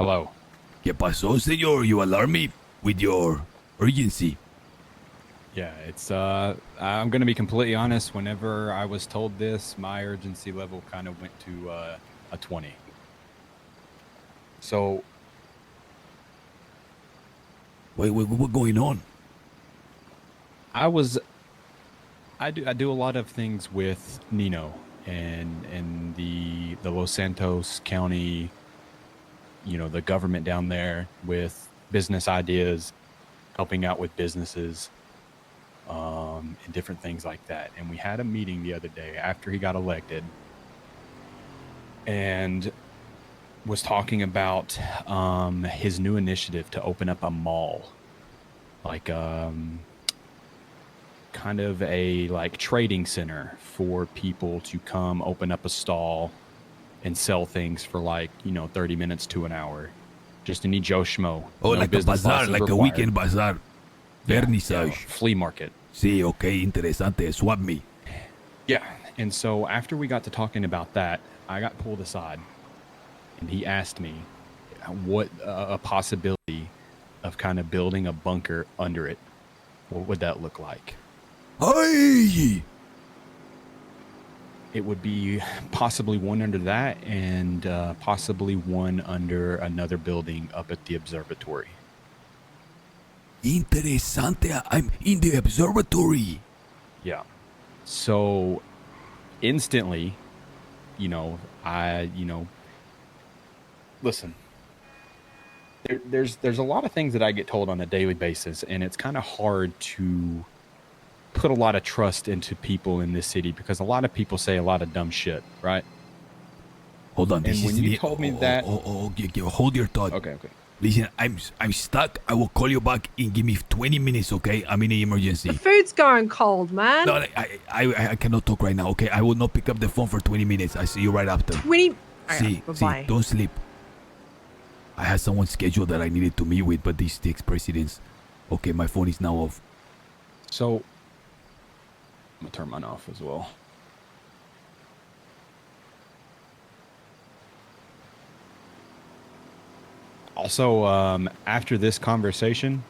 Hello. ¿Qué pasó, señor? You alarm me with your urgency. Yeah, it's I'm going to be completely honest, whenever I was told this, my urgency level kind of went to a 20. So, Wait, what's going on? I do a lot of things with Nino and the Los Santos County, the government down there with business ideas, helping out with businesses, and different things like that. And we had a meeting the other day after he got elected, and was talking about his new initiative to open up a mall, like kind of a like trading center for people to come open up a stall and sell things for 30 minutes to an hour. Just any Joe Schmo. Oh, No like a business bazaar, license like a required. weekend bazaar. Yeah, Vernissage. flea market. Sí, okay, interesante. Swap me. Yeah. And so after we got to talking about that, I got pulled aside and he asked me what a possibility of kind of building a bunker under it. What would that look like? Hey! It would be possibly one under that and possibly one under another building up at the observatory. Interesante. I'm in the observatory. Yeah. So instantly, listen, there's a lot of things that I get told on a daily basis, and it's kind of hard to put a lot of trust into people in this city because a lot of people say a lot of dumb shit, right? Hold on. And when you told me that, hold your thought. okay. Listen, I'm stuck. I will call you back and give me 20 minutes, okay? I'm in an emergency. The food's going cold, man. No, I cannot talk right now, okay? I will not pick up the phone for 20 minutes. I see you right after. 20. See, Bye-bye. don't sleep. I had someone scheduled that I needed to meet with, but these six presidents. Okay, my phone is now off. So I'm gonna turn mine off as well. Also, after this conversation,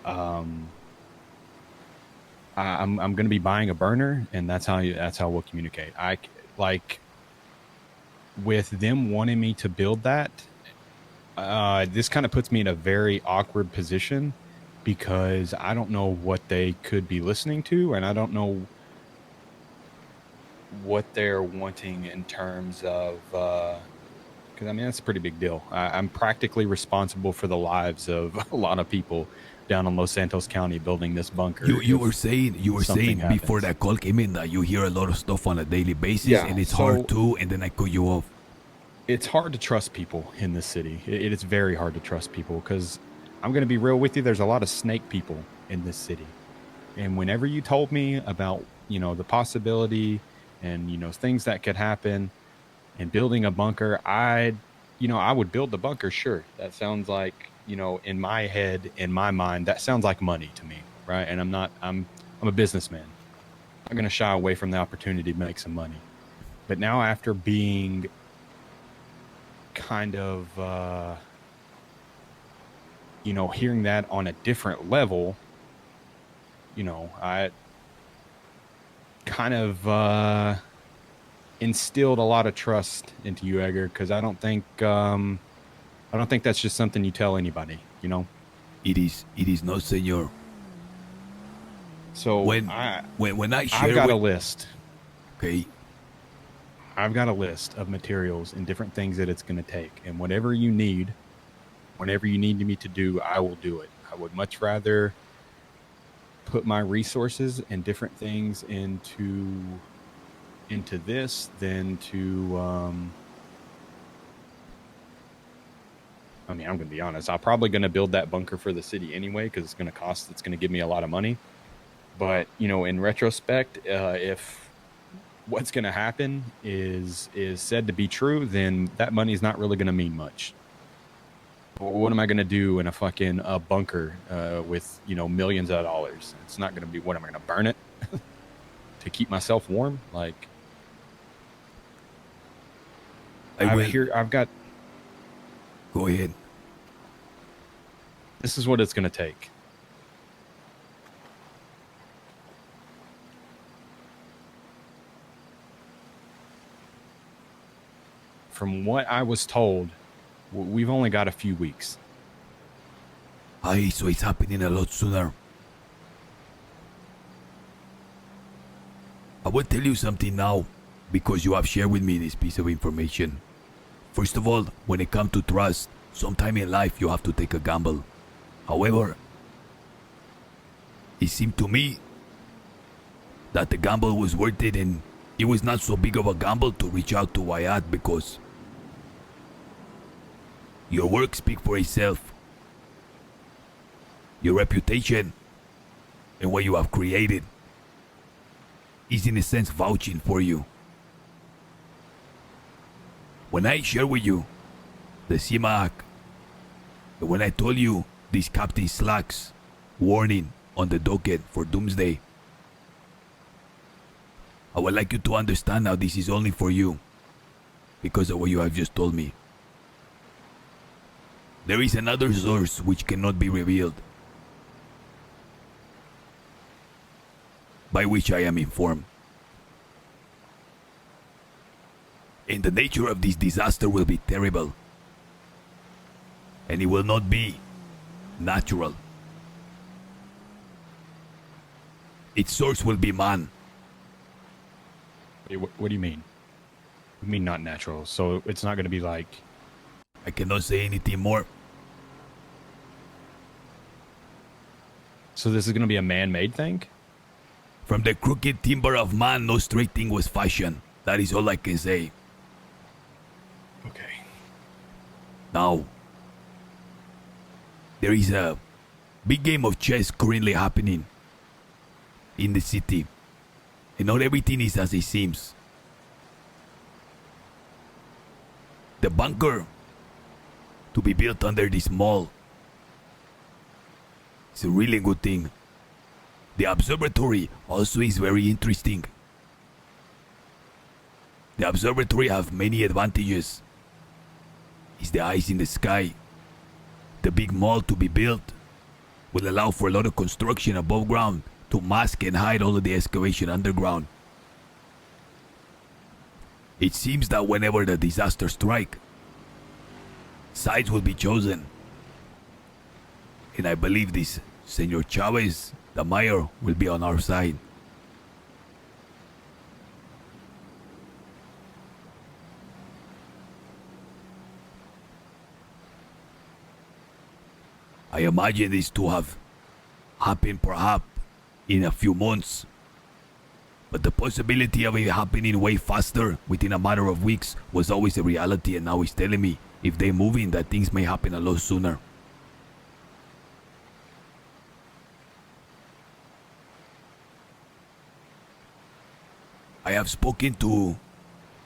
I'm going to be buying a burner, and that's how we'll communicate. I like with them wanting me to build that. This kind of puts me in a very awkward position because I don't know what they could be listening to, and I don't know what they're wanting in terms of. Because that's a pretty big deal. I'm practically responsible for the lives of a lot of people down in Los Santos County building this bunker. You were saying before that call came in that you hear a lot of stuff on a daily basis, and it's hard to. And then I cut you off. It's hard to trust people in this city. It is very hard to trust people because I'm going to be real with you. There's a lot of snake people in this city, and whenever you told me about the possibility and things that could happen. And building a bunker, I would build the bunker. Sure. That sounds like, in my head, in my mind, that sounds like money to me. Right. And I'm a businessman. I'm going to shy away from the opportunity to make some money. But now after being kind of, hearing that on a different level, I kind of, instilled a lot of trust into you, Edgar, because I don't think that's just something you tell anybody. It is not, senor. So when I share, I've got a list. Okay. I've got a list of materials and different things that it's going to take, and whatever you need me to do, I will do it. I would much rather put my resources and different things into this than to I'm going to be honest, I'm probably going to build that bunker for the city anyway because it's going to give me a lot of money. But in retrospect, if what's going to happen is said to be true, then that money is not really going to mean much. What am I going to do in a bunker with millions of dollars? It's not going to be. What am I going to burn it to keep myself warm? Like, I've got. Go ahead. This is what it's going to take. From what I was told, we've only got a few weeks. Aye, so it's happening a lot sooner. I will tell you something now, because you have shared with me this piece of information. First of all, when it comes to trust, sometime in life you have to take a gamble. However, it seemed to me that the gamble was worth it, and it was not so big of a gamble to reach out to Wyatt, because your work speaks for itself. Your reputation and what you have created is in a sense vouching for you. When I share with you the CMAC, and when I told you this Captain Slack's warning on the docket for doomsday, I would like you to understand now this is only for you because of what you have just told me. There is another source which cannot be revealed, by which I am informed. And the nature of this disaster will be terrible. And it will not be natural. Its source will be man. Wait, what do you mean? You mean not natural? So it's not going to be like... I cannot say anything more. So this is going to be a man-made thing? From the crooked timber of man, no straight thing was fashioned. That is all I can say. Okay. Now, there is a big game of chess currently happening in the city. And not everything is as it seems. The bunker to be built under this mall is a really good thing. The observatory also is very interesting. The observatory have many advantages. It's the eyes in the sky. The big mall to be built will allow for a lot of construction above ground to mask and hide all of the excavation underground. It seems that whenever the disaster strike, sides will be chosen. And I believe this Senor Chavez, the mayor, will be on our side. I imagine this to have happened perhaps in a few months. But the possibility of it happening way faster, within a matter of weeks, was always a reality, and now he's telling me if they move in that things may happen a lot sooner. I have spoken to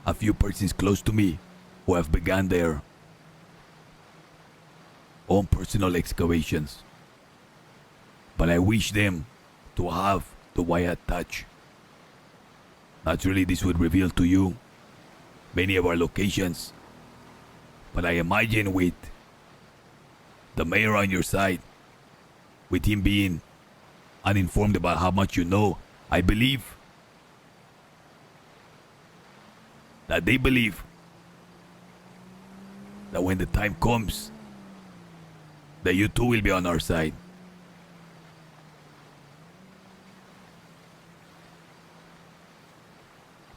a few persons close to me who have begun their own personal excavations. But I wish them to have the Wyatt touch. Naturally, this would reveal to you many of our locations. But I imagine with the mayor on your side, with him being uninformed about how much you know, I believe that they believe that when the time comes, that you too will be on our side.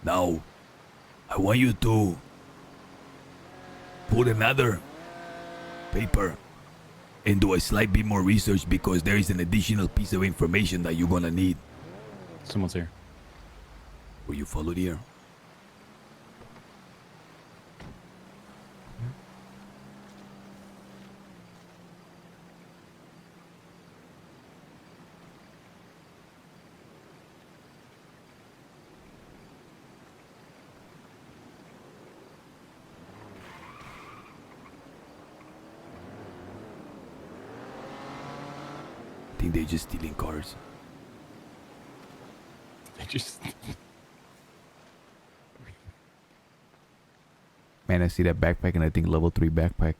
Now, I want you to put another paper and do a slight bit more research, because there is an additional piece of information that you're gonna need. Someone's here. Were you followed here? I think they're just stealing cars. They just... Man, I see that backpack and I think level 3 backpack.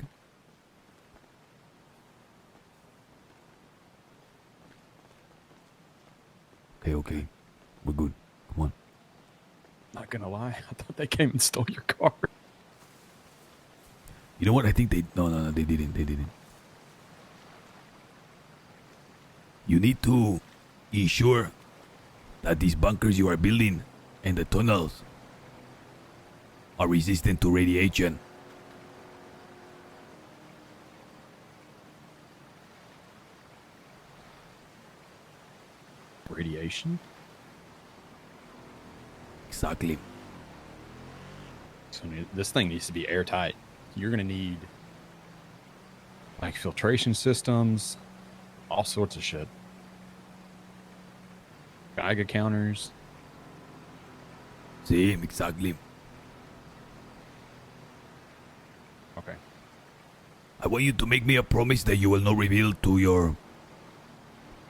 Okay. We're good. Come on. Not gonna lie, I thought they came and stole your car. You know what? I think they... No, they didn't. They didn't. You need to ensure that these bunkers you are building and the tunnels are resistant to radiation. Radiation? Exactly. So this thing needs to be airtight. You're gonna need like filtration systems, all sorts of shit. Geiger counters. See, exactly. Okay. I want you to make me a promise that you will not reveal to your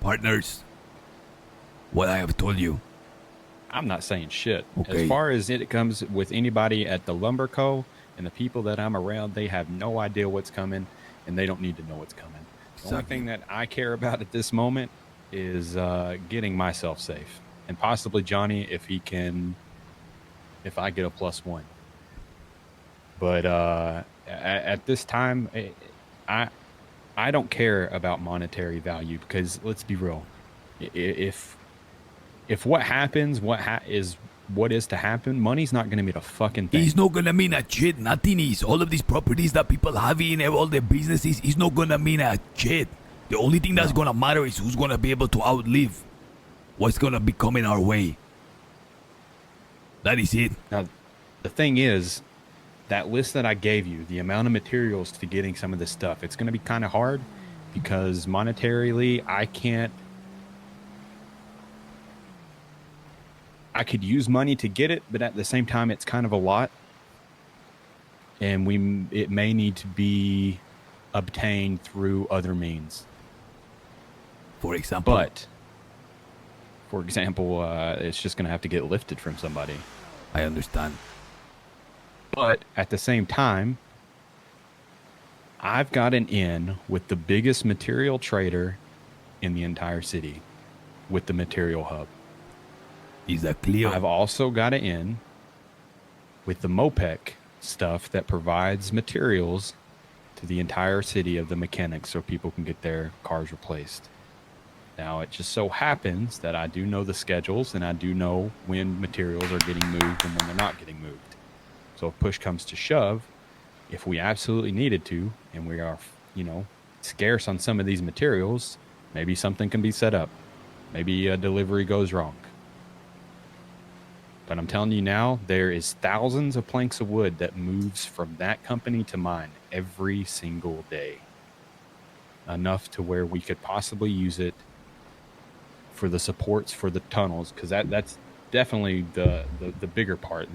partners what I have told you. I'm not saying shit. Okay. As far as it comes with anybody at the Lumber Co. and the people that I'm around, they have no idea what's coming, and they don't need to know what's coming. The only thing that I care about at this moment is getting myself safe, and possibly Johnny if I get a +1. But at this time, I don't care about monetary value because let's be real, if what happens, what is to happen, money's not going to mean a fucking thing. It's not gonna mean a shit. Nothing is. All of these properties that people have in all their businesses is not gonna mean a shit. The only thing that's gonna matter is who's gonna be able to outlive what's gonna be coming our way. That is it. Now, the thing is, that list that I gave you, the amount of materials to getting some of this stuff, it's going to be kind of hard because monetarily, I could use money to get it, but at the same time, it's kind of a lot. And it may need to be obtained through other means. For example, it's just going to have to get lifted from somebody. I understand. But at the same time, I've got an in with the biggest material trader in the entire city with the material hub. Is that clear? I've also got an in with the MOPEC stuff that provides materials to the entire city of the mechanics so people can get their cars replaced. Now, it just so happens that I do know the schedules and I do know when materials are getting moved and when they're not getting moved. So if push comes to shove, if we absolutely needed to, and we are, scarce on some of these materials, maybe something can be set up. Maybe a delivery goes wrong. But I'm telling you now, there is thousands of planks of wood that moves from that company to mine every single day. Enough to where we could possibly use it for the supports for the tunnels, because that's definitely the bigger part.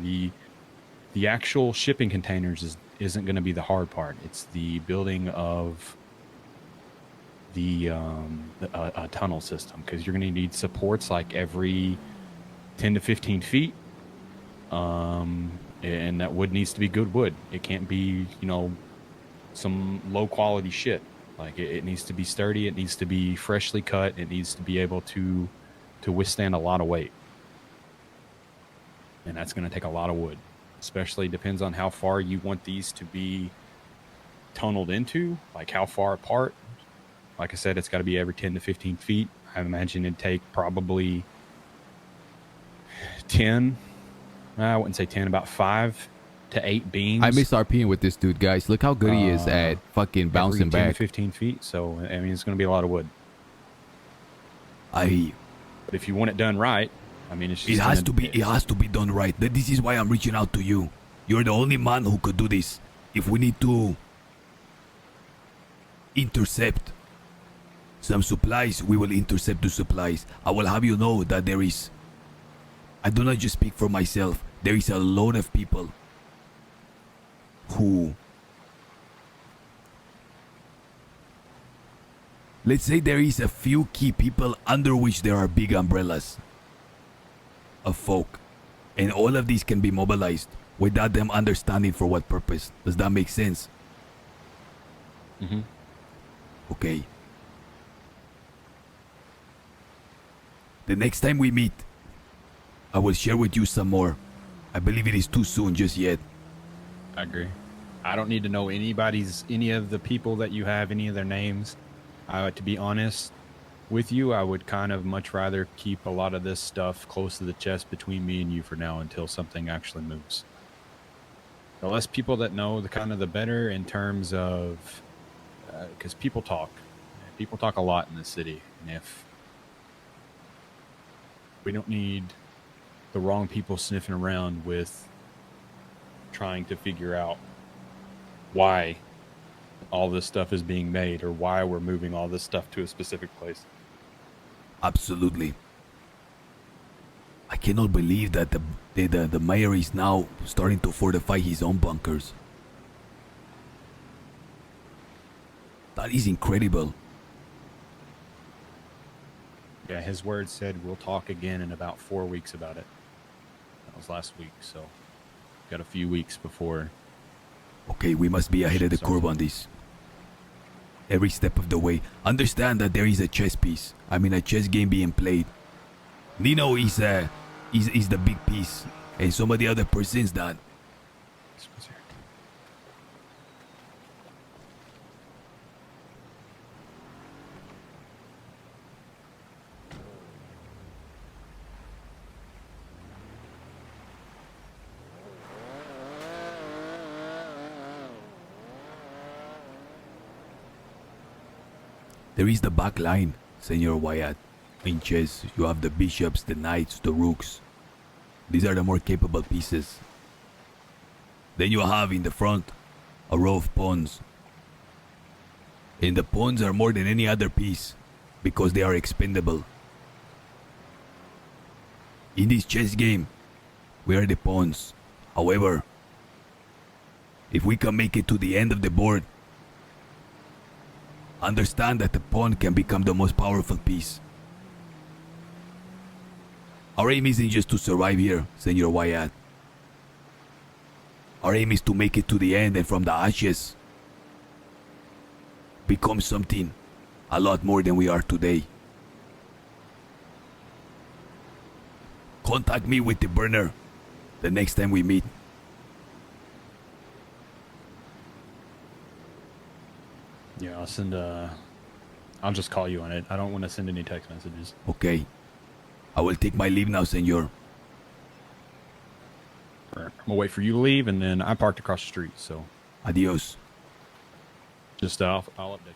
The actual shipping containers isn't going to be the hard part. It's the building of a tunnel system, because you're going to need supports like every 10 to 15 feet. And that wood needs to be good wood. It can't be, some low quality shit. Like it needs to be sturdy. It needs to be freshly cut. It needs to be able to withstand a lot of weight. And that's going to take a lot of wood. Especially depends on how far you want these to be tunneled into, like how far apart. Like I said, it's got to be every 10 to 15 feet. I imagine it'd take probably 10. I wouldn't say 10, about 5 to 8 beams. I miss RPing with this dude, guys. Look how good he is at fucking bouncing every 10 back. to 15 feet. So, I mean, it's going to be a lot of wood. But if you want it done right, I mean, it's just it has to be done right. This is why I'm reaching out to you. You're the only man who could do this. If we need to intercept some supplies, we will intercept the supplies. I will have you know that I do not just speak for myself. There is a lot of people who, let's say there is a few key people under which there are big umbrellas of folk, and all of these can be mobilized without them understanding for what purpose. Does that make sense? Mm-hmm. Okay. The next time we meet, I will share with you some more. I believe it is too soon just yet. I agree. I don't need to know any of the people that you have, any of their names. To be honest with you, I would kind of much rather keep a lot of this stuff close to the chest between me and you for now until something actually moves. The less people that know, the better in terms of, because people talk a lot in the city, and if we don't need the wrong people sniffing around with trying to figure out why all this stuff is being made or why we're moving all this stuff to a specific place. Absolutely. I cannot believe that the mayor is now starting to fortify his own bunkers. That is incredible. Yeah, his word said we'll talk again in about 4 weeks about it. That was last week, so got a few weeks before. Okay, we must be ahead of the curve on this. Every step of the way. Understand that there is a chess piece. I mean, a chess game being played. Nino is the big piece, and some of the other persons that. There is the back line, Senor Wyatt. In chess, you have the bishops, the knights, the rooks. These are the more capable pieces. Then you have in the front a row of pawns. And the pawns are more than any other piece because they are expendable. In this chess game, we are the pawns. However, if we can make it to the end of the board, understand that the pawn can become the most powerful piece. Our aim isn't just to survive here, Senor Wyatt. Our aim is to make it to the end and from the ashes become something a lot more than we are today. Contact me with the burner the next time we meet. Yeah, I'll just call you on it. I don't want to send any text messages. Okay. I will take my leave now, senor. I'm gonna wait for you to leave, and then I parked across the street, so Adios. just I'll update you.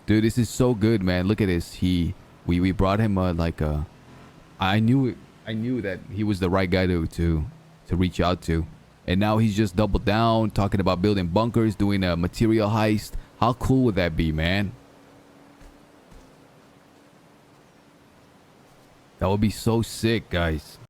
Dude, this is so good, man. Look at this. We brought him I knew that he was the right guy to reach out to. And now he's just doubled down, talking about building bunkers, doing a material heist. How cool would that be, man? That would be so sick, guys.